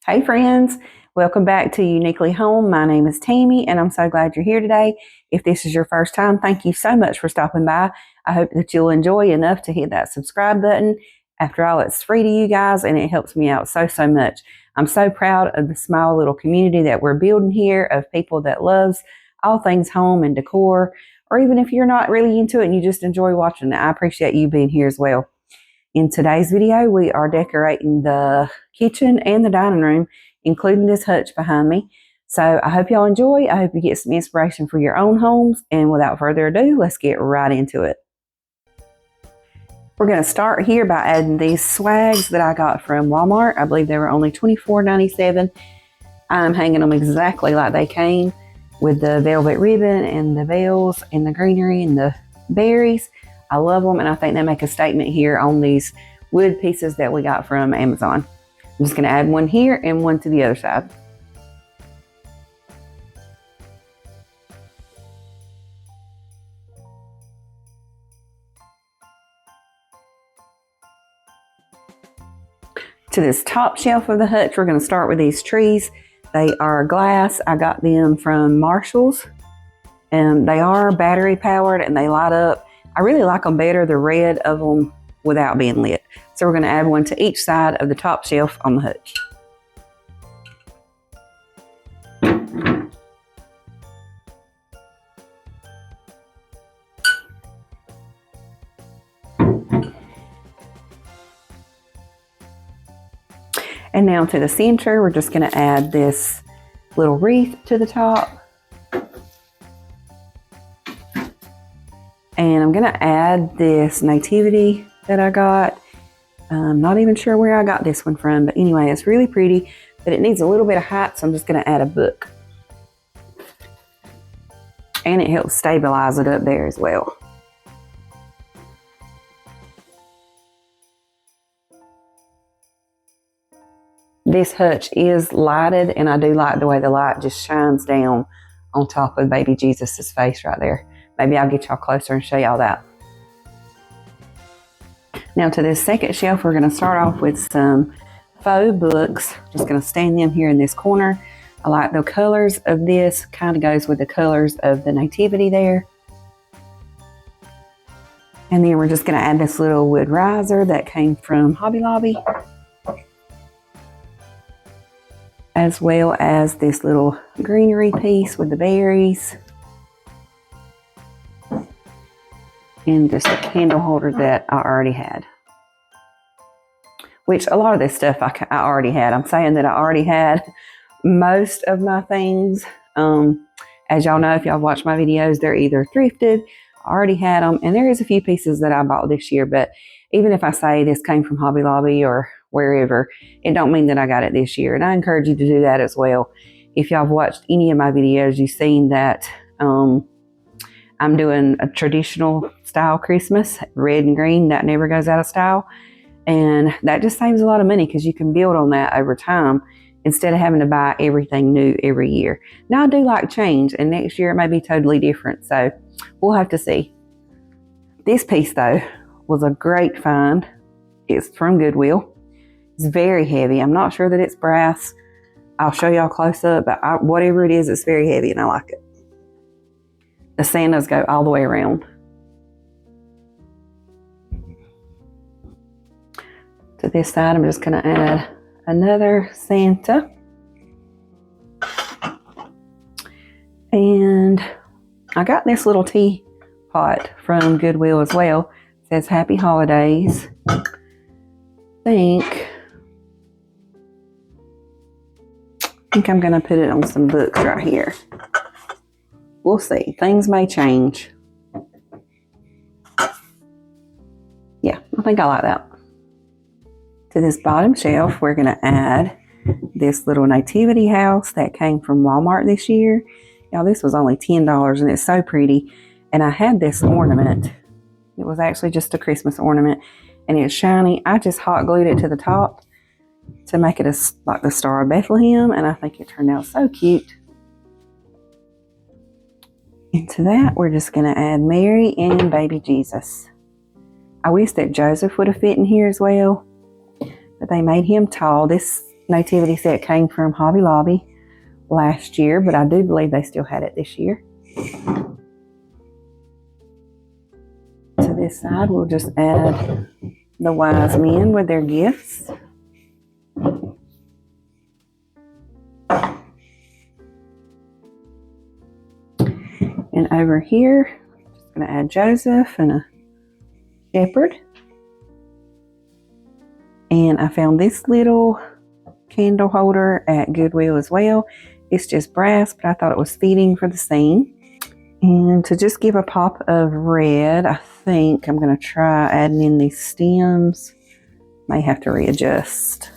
Hey friends, welcome back to Uniquely Home. My name is Tammy and I'm so glad you're here today. If this is your first time, thank you so much for stopping by. I hope that you'll enjoy enough to hit that subscribe button. After all, it's free to you guys and it helps me out so much. I'm so proud of the small little community that we're building here of people that loves all things home and decor, or even if you're not really into it and you just enjoy watching it, I appreciate you being here as well. In today's video, we are decorating the kitchen and the dining room, including this hutch behind me. So I hope y'all enjoy. I hope you get some inspiration for your own homes. And without further ado, let's get right into it. We're going to start here by adding these swags that I got from Walmart. I believe they were only $24.97. I'm hanging them exactly like they came, with the velvet ribbon and the veils and the greenery and the berries. I love them, and I think they make a statement here on these wood pieces that we got from Amazon. I'm just going to add one here and one to the other side. To this top shelf of the hutch, we're going to start with these trees. They are glass. I got them from Marshall's, and they are battery powered and they light up. I really like them better, the red of them, without being lit. So we're going to add one to each side of the top shelf on the hutch. And now to the center, we're just going to add this little wreath to the top. And I'm going to add this nativity that I got. I'm not even sure where I got this one from, but anyway, it's really pretty, but it needs a little bit of height, so I'm just going to add a book. And it helps stabilize it up there as well. This hutch is lighted, and I do like the way the light just shines down on top of baby Jesus's face right there. Maybe I'll get y'all closer and show y'all that. Now to this second shelf, we're going to start off with some faux books. Just going to stand them here in this corner. I like the colors of this. Kind of goes with the colors of the nativity there. And then we're just going to add this little wood riser that came from Hobby Lobby, as well as this little greenery piece with the berries. And just a candle holder that I already had. Which a lot of this stuff I already had. I'm saying that I already had most of my things. As y'all know, if y'all watch my videos, they're either thrifted, I already had them, and there is a few pieces that I bought this year, but even if I say this came from Hobby Lobby or wherever, it don't mean that I got it this year. And I encourage you to do that as well. If y'all have watched any of my videos, you've seen that I'm doing a traditional style Christmas, red and green, that never goes out of style. And that just saves a lot of money because you can build on that over time instead of having to buy everything new every year. Now I do like change, and next year it may be totally different. So we'll have to see. This piece though was a great find. It's from Goodwill. It's very heavy. I'm not sure that it's brass. I'll show y'all close up, but whatever it is, it's very heavy and I like it. The Santas go all the way around. To this side, I'm just going to add another Santa. And I got this little teapot from Goodwill as well. It says Happy Holidays. I think I'm going to put it on some books right here. We'll see. Things may change. Yeah, I think I like that. To this bottom shelf, we're going to add this little nativity house that came from Walmart this year. Y'all, this was only $10 and it's so pretty. And I had this ornament. It was actually just a Christmas ornament and it's shiny. I just hot glued it to the top to make it like the Star of Bethlehem, and I think it turned out so cute. And to that, we're just going to add Mary and baby Jesus. I wish that Joseph would have fit in here as well, but they made him tall. This nativity set came from Hobby Lobby last year, but I do believe they still had it this year. To this side, we'll just add the wise men with their gifts. And over here, I'm just going to add Joseph and a shepherd. And I found this little candle holder at Goodwill as well. It's just brass, but I thought it was fitting for the scene. And to just give a pop of red, I think I'm going to try adding in these stems. May have to readjust.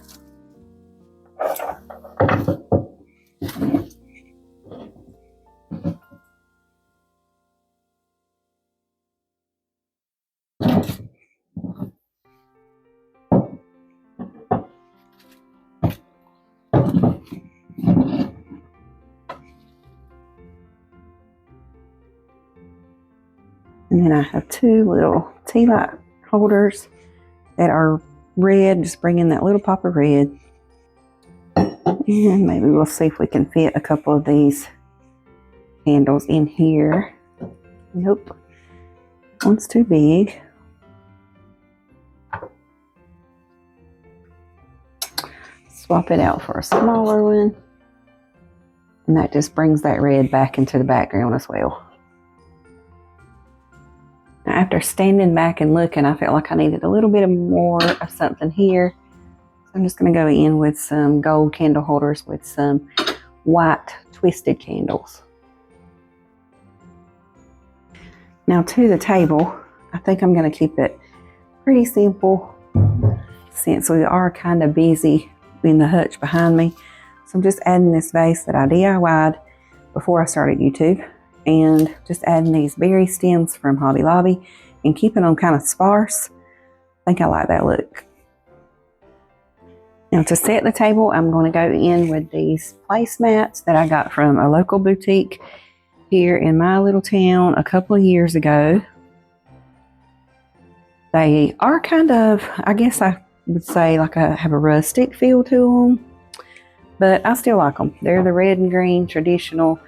And then I have two little tea light holders that are red, just bring in that little pop of red. And maybe we'll see if we can fit a couple of these candles in here. Nope, one's too big. Swap it out for a smaller one. And that just brings that red back into the background as well. Now, after standing back and looking, I felt like I needed a little bit more of something here. So I'm just going to go in with some gold candle holders with some white twisted candles. Now to the table, I think I'm going to keep it pretty simple since we are kind of busy in the hutch behind me. So I'm just adding this vase that I DIY'd before I started YouTube, and just adding these berry stems from Hobby Lobby and keeping them kind of sparse. I think I like that look. Now to set the table, I'm going to go in with these placemats that I got from a local boutique here in my little town a couple of years ago. They are kind of, I guess I would say, like have a rustic feel to them, but I still like them. They're the red and green traditional.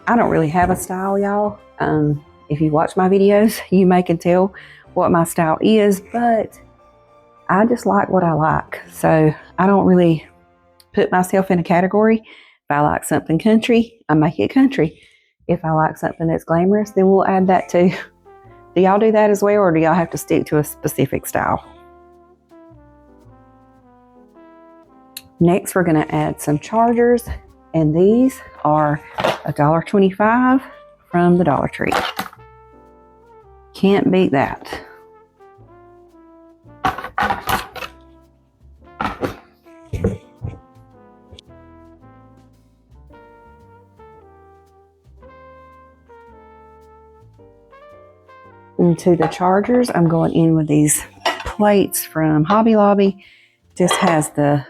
I don't really have a style, y'all. If you watch my videos, you may can tell what my style is, but I just like what I like. So I don't really put myself in a category. If I like something country, I make it country. If I like something that's glamorous, then we'll add that too. Do y'all do that as well, or do y'all have to stick to a specific style? Next, we're going to add some chargers, and these are $1.25 from the Dollar Tree. Can't beat that. Into the chargers, I'm going in with these plates from Hobby Lobby. Just has the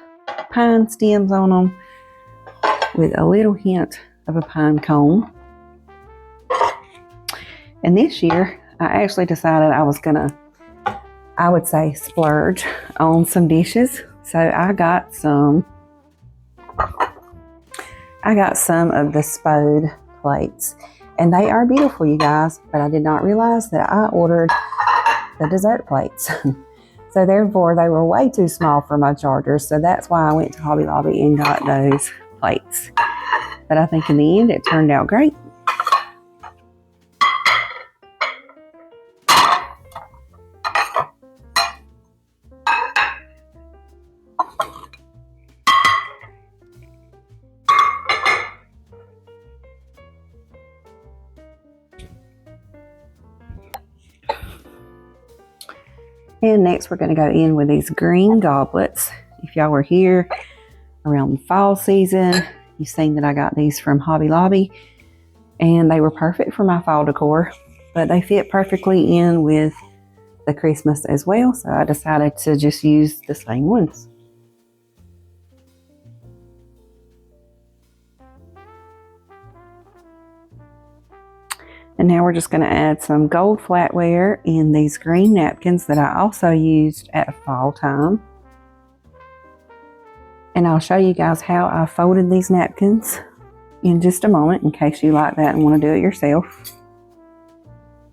pine stems on them with a little hint of a pine cone. And this year, I actually decided I was gonna, I would say, splurge on some dishes. So I got some of the Spode plates. And they are beautiful, you guys, but I did not realize that I ordered the dessert plates. So therefore, they were way too small for my chargers. So that's why I went to Hobby Lobby and got those plates. But I think in the end, it turned out great. And next we're going to go in with these green goblets. If y'all were here around the fall season, you've seen that I got these from Hobby Lobby. And they were perfect for my fall decor, but they fit perfectly in with the Christmas as well. So I decided to just use the same ones. And now we're just going to add some gold flatware in these green napkins that I also used at fall time. And I'll show you guys how I folded these napkins in just a moment, in case you like that and want to do it yourself.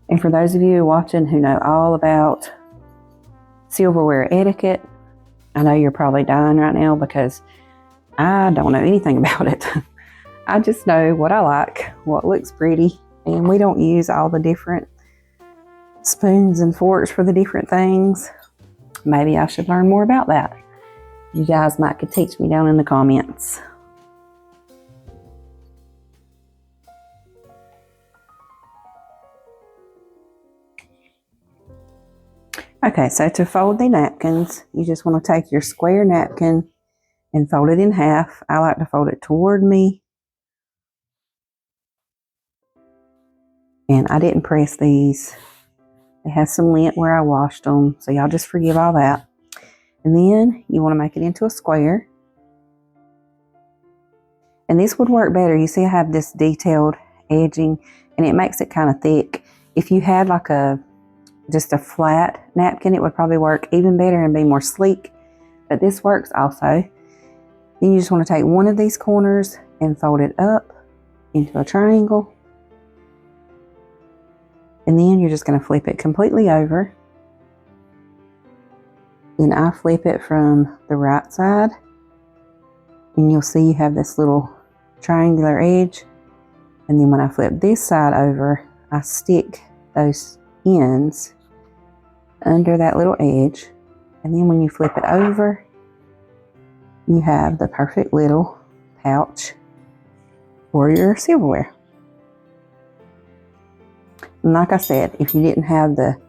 And for those of you watching who know all about silverware etiquette, I know you're probably dying right now because I don't know anything about it. I just know what I like, what looks pretty, and we don't use all the different spoons and forks for the different things. Maybe I should learn more about that. You guys might could teach me down in the comments. Okay, so to fold the napkins, you just want to take your square napkin and fold it in half. I like to fold it toward me. And I didn't press these. They have some lint where I washed them, so y'all just forgive all that. And then you want to make it into a square. And this would work better. You see I have this detailed edging, and it makes it kind of thick. If you had like just a flat napkin, it would probably work even better and be more sleek. But this works also. Then you just want to take one of these corners and fold it up into a triangle. And then you're just going to flip it completely over. Then I flip it from the right side. And you'll see you have this little triangular edge. And then when I flip this side over, I stick those ends under that little edge. And then when you flip it over, you have the perfect little pouch for your silverware. And like I said, if you didn't have the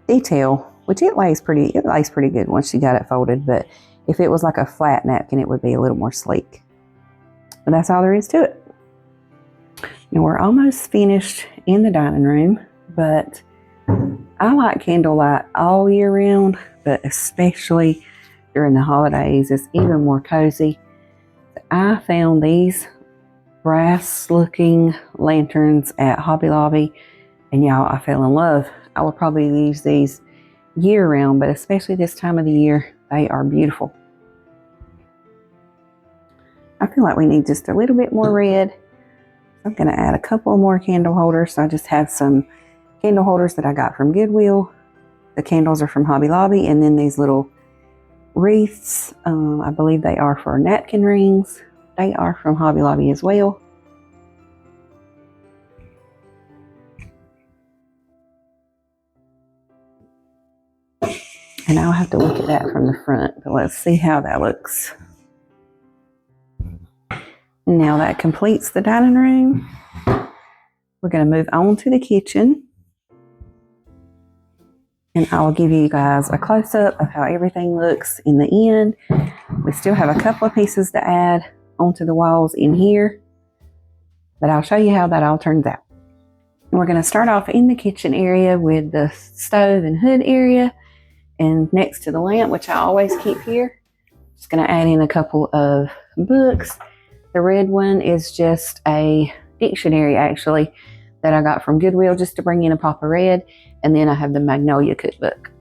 detail, which it lays pretty good once you got it folded, but if it was like a flat napkin, it would be a little more sleek. But that's all there is to it. Now we're almost finished in the dining room, but I like candlelight all year round, but especially during the holidays, it's even more cozy. I found these brass looking lanterns at Hobby Lobby, and y'all, I fell in love. I would probably use these year round, but especially this time of the year, they are beautiful. I feel like we need just a little bit more red. I'm going to add a couple more candle holders. So I just have some candle holders that I got from Goodwill. The candles are from Hobby Lobby, and then these little wreaths, I believe they are for napkin rings. They are from Hobby Lobby as well. And I'll have to look at that from the front, but let's see how that looks. Now that completes the dining room. We're going to move on to the kitchen. And I'll give you guys a close-up of how everything looks in the end. We still have a couple of pieces to add onto the walls in here, but I'll show you how that all turns out. And we're going to start off in the kitchen area with the stove and hood area. And next to the lamp, which I always keep here, just going to add in a couple of books. The red one is just a dictionary, actually, that I got from Goodwill just to bring in a pop of red. And then I have the Magnolia cookbook.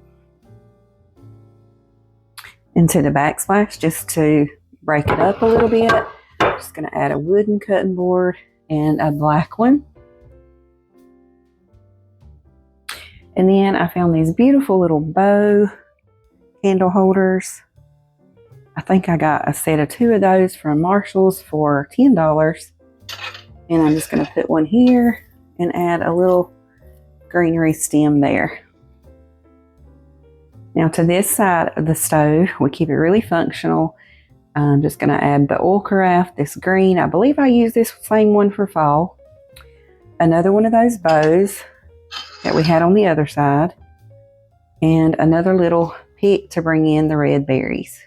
Into the backsplash, just to break it up a little bit, I'm just going to add a wooden cutting board and a black one. And then I found these beautiful little bow candle holders. I think I got a set of 2 of those from Marshall's for $10. And I'm just going to put one here and add a little greenery stem there. Now to this side of the stove, we keep it really functional. I'm just going to add the oil carafe, this green. I believe I use this same one for fall. Another one of those bows that we had on the other side, and another little pick to bring in the red berries.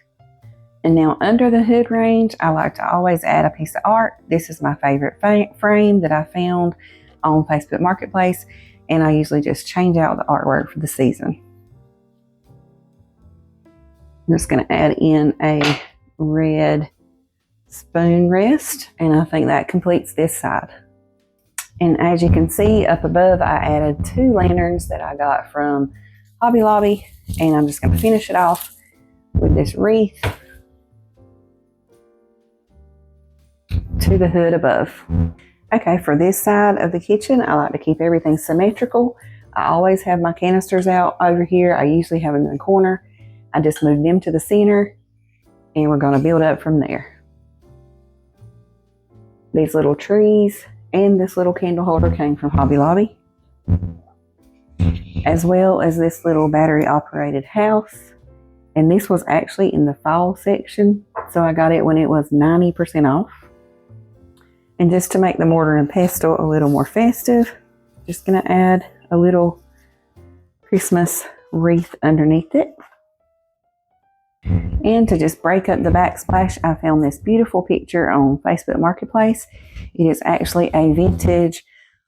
And now under the hood range, I like to always add a piece of art. This is my favorite frame that I found on Facebook Marketplace, and I usually just change out the artwork for the season. I'm just going to add in a red spoon rest, and I think that completes this side. And as you can see up above, I added 2 lanterns that I got from Hobby Lobby, and I'm just going to finish it off with this wreath. to the hood above. Okay, for this side of the kitchen, I like to keep everything symmetrical. I always have my canisters out over here. I usually have them in the corner. I just moved them to the center, and we're going to build up from there. These little trees and this little candle holder came from Hobby Lobby, as well as this little battery operated house. And this was actually in the fall section, so I got it when it was 90% off. And just to make the mortar and pestle a little more festive, just going to add a little Christmas wreath underneath it. And to just break up the backsplash, I found this beautiful picture on Facebook Marketplace. It is actually a vintage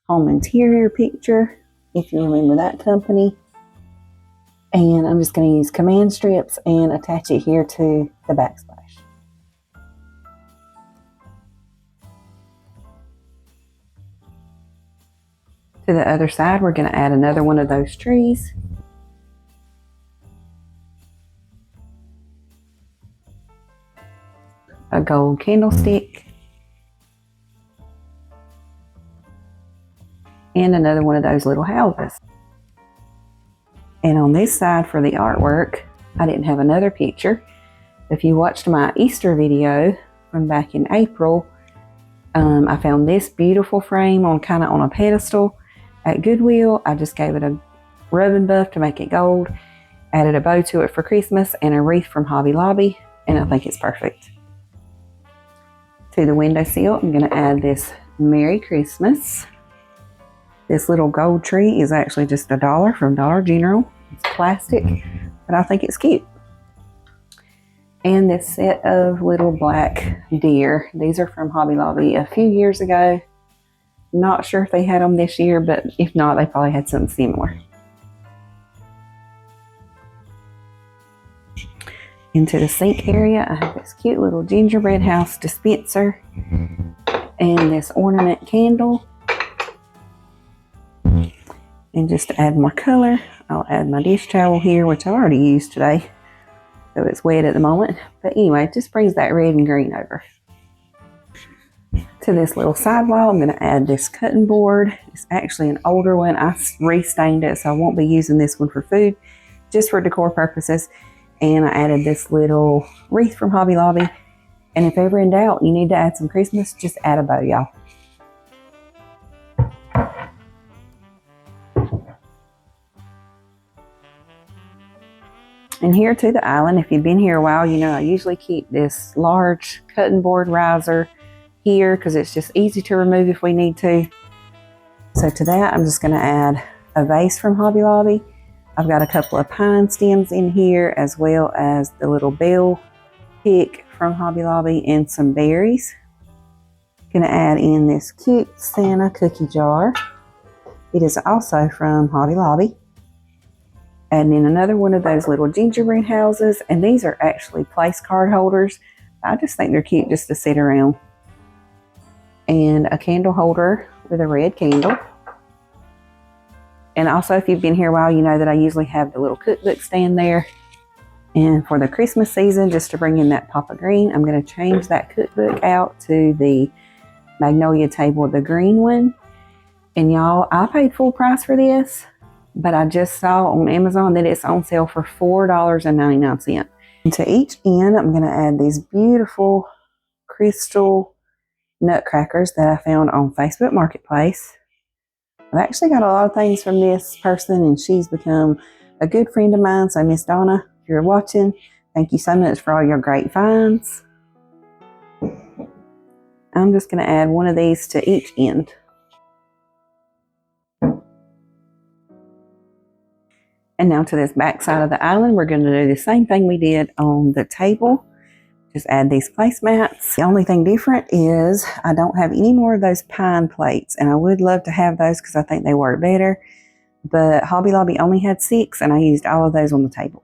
home interior picture, if you remember that company. And I'm just going to use command strips and attach it here to the backsplash. To the other side, we're going to add another one of those trees. A gold candlestick. And another one of those little houses. And on this side for the artwork, I didn't have another picture. If you watched my Easter video from back in April, I found this beautiful frame on a pedestal at Goodwill. I just gave it a rub and buff to make it gold, added a bow to it for Christmas, and a wreath from Hobby Lobby, and I think it's perfect. To the windowsill, I'm going to add this Merry Christmas. This little gold tree is actually just $1 from Dollar General. It's plastic, but I think it's cute. And this set of little black deer. These are from Hobby Lobby a few years ago. Not sure if they had them this year, but if not, they probably had something similar. Into the sink area, I have this cute little gingerbread house dispenser and this ornament candle. And just to add more color, I'll add my dish towel here, which I already used today, so it's wet at the moment. But anyway, it just brings that red and green over. To this little sidewall, I'm going to add this cutting board. It's actually an older one. I restained it, so I won't be using this one for food, just for decor purposes. And I added this little wreath from Hobby Lobby. And if ever in doubt, you need to add some Christmas, just add a bow, y'all. And here to the island, if you've been here a while, you know I usually keep this large cutting board riser here because it's just easy to remove if we need to. So to that, I'm just going to add a vase from Hobby Lobby. I've got a couple of pine stems in here, as well as the little bell pick from Hobby Lobby and some berries. Going to add in this cute Santa cookie jar. It is also from Hobby Lobby. Adding in another one of those little gingerbread houses, and these are actually place card holders. I just think they're cute just to sit around. And a candle holder with a red candle. And also, if you've been here a while, you know that I usually have the little cookbook stand there. And for the Christmas season, just to bring in that pop of green, I'm going to change that cookbook out to the Magnolia table, the green one. And y'all, I paid full price for this, but I just saw on Amazon that it's on sale for $4.99. And to each end, I'm going to add these beautiful crystal nutcrackers that I found on Facebook Marketplace. I've actually got a lot of things from this person, and she's become a good friend of mine. So Miss Donna, if you're watching, thank you so much for all your great finds. I'm just going to add one of these to each end. And now to this back side of the island, we're going to do the same thing we did on the table. Just add these placemats. The only thing different is I don't have any more of those pine plates, and I would love to have those because I think they work better. But Hobby Lobby only had 6, and I used all of those on the table.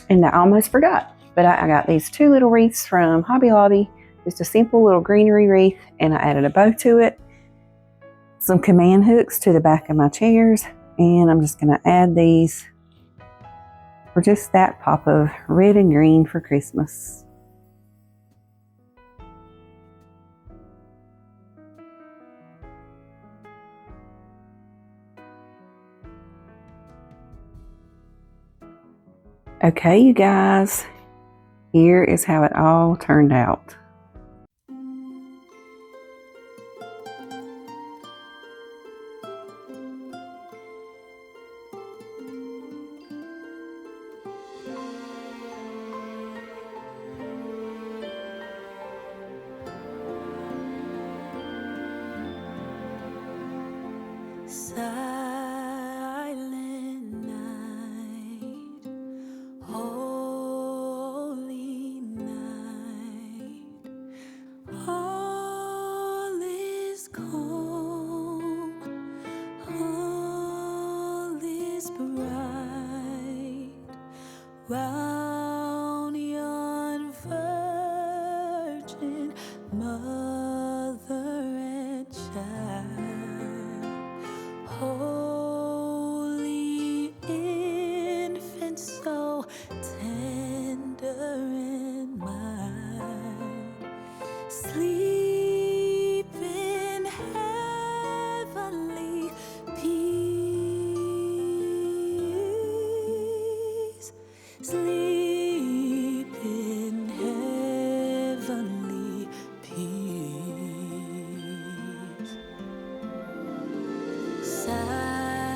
And I almost forgot, but I got these 2 little wreaths from Hobby Lobby, just a simple little greenery wreath, and I added a bow to it, some command hooks to the back of my chairs, and I'm just going to add these for just that pop of red and green for Christmas. Okay, you guys, here is how it all turned out. Silent night, holy night, all is calm, all is bright, round yon virgin mother and child. Holy infant, so tender and mild, sleep in heavenly peace. Sleep in heavenly peace.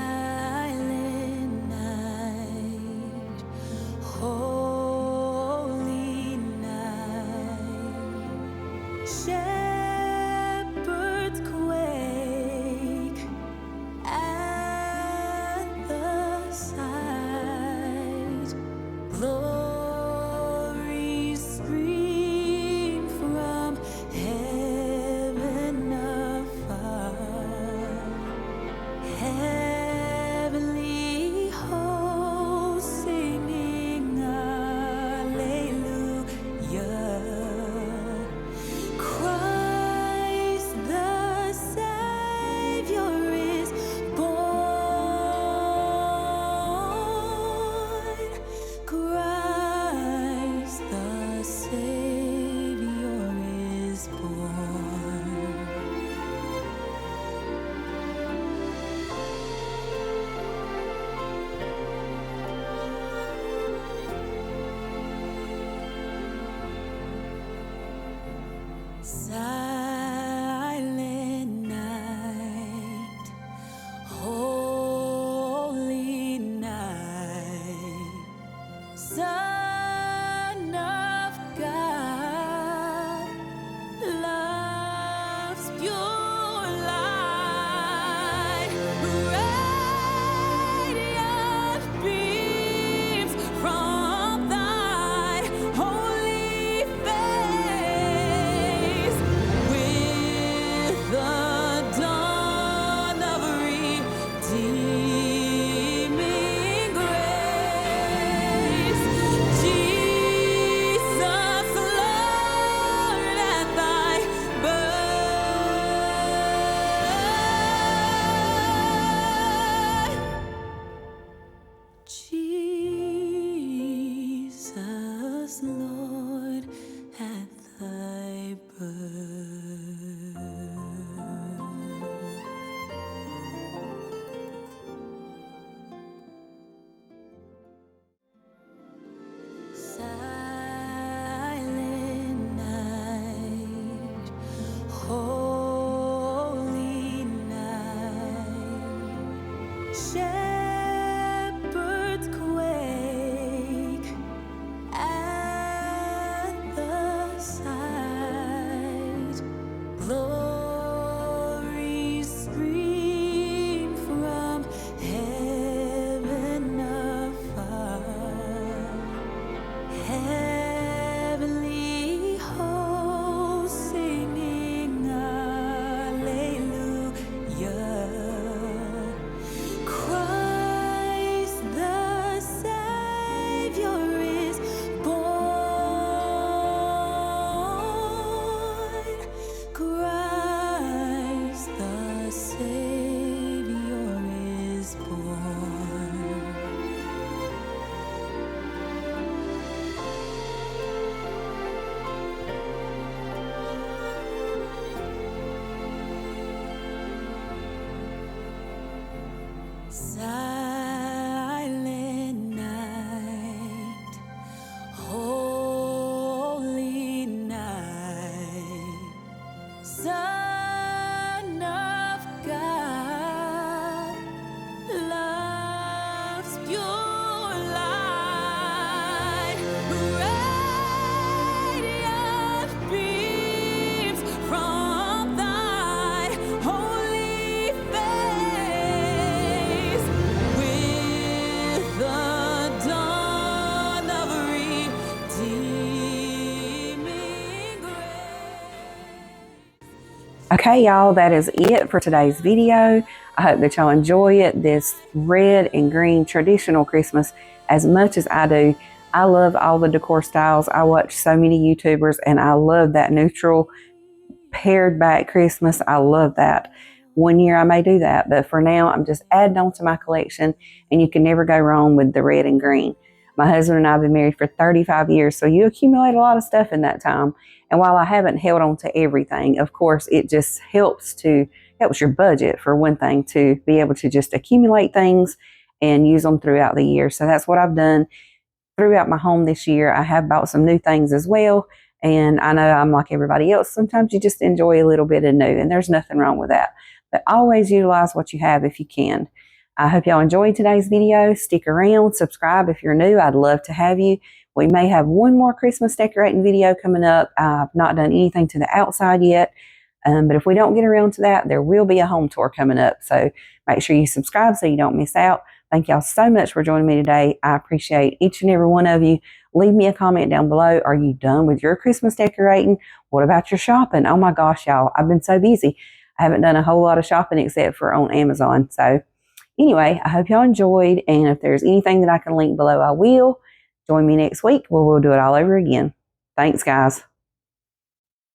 Silent night, holy night, shepherds quake at the sight, glories stream from heaven afar. Heavenly hosts singing Alleluia. Christ the Savior is born. Christ the Savior is born. Silent night, holy night, Son of God, love's pure light, radiant beams from thy holy face. your light. Radiant beams from thy holy face with the dawn of redeeming grace. Okay, y'all, that is it for today's video. I hope that y'all enjoy it, this red and green traditional Christmas, as much as I do. I love all the decor styles. I watch so many YouTubers, and I love that neutral pared back Christmas. I love that. One year I may do that, but for now I'm just adding on to my collection, and you can never go wrong with the red and green. My husband and I have been married for 35 years, so you accumulate a lot of stuff in that time. And while I haven't held on to everything, of course, it just helps your budget, for one thing, to be able to just accumulate things and use them throughout the year. So that's what I've done throughout my home this year. I have bought some new things as well. And I know I'm like everybody else. Sometimes you just enjoy a little bit of new, and there's nothing wrong with that. But always utilize what you have if you can. I hope y'all enjoyed today's video. Stick around, subscribe if you're new. I'd love to have you. We may have one more Christmas decorating video coming up. I've not done anything to the outside yet. But if we don't get around to that, there will be a home tour coming up. So make sure you subscribe so you don't miss out. Thank y'all so much for joining me today. I appreciate each and every one of you. Leave me a comment down below. Are you done with your Christmas decorating? What about your shopping? Oh my gosh, y'all, I've been so busy. I haven't done a whole lot of shopping except for on Amazon. So anyway, I hope y'all enjoyed. And if there's anything that I can link below, I will. Join me next week where we'll do it all over again. Thanks, guys.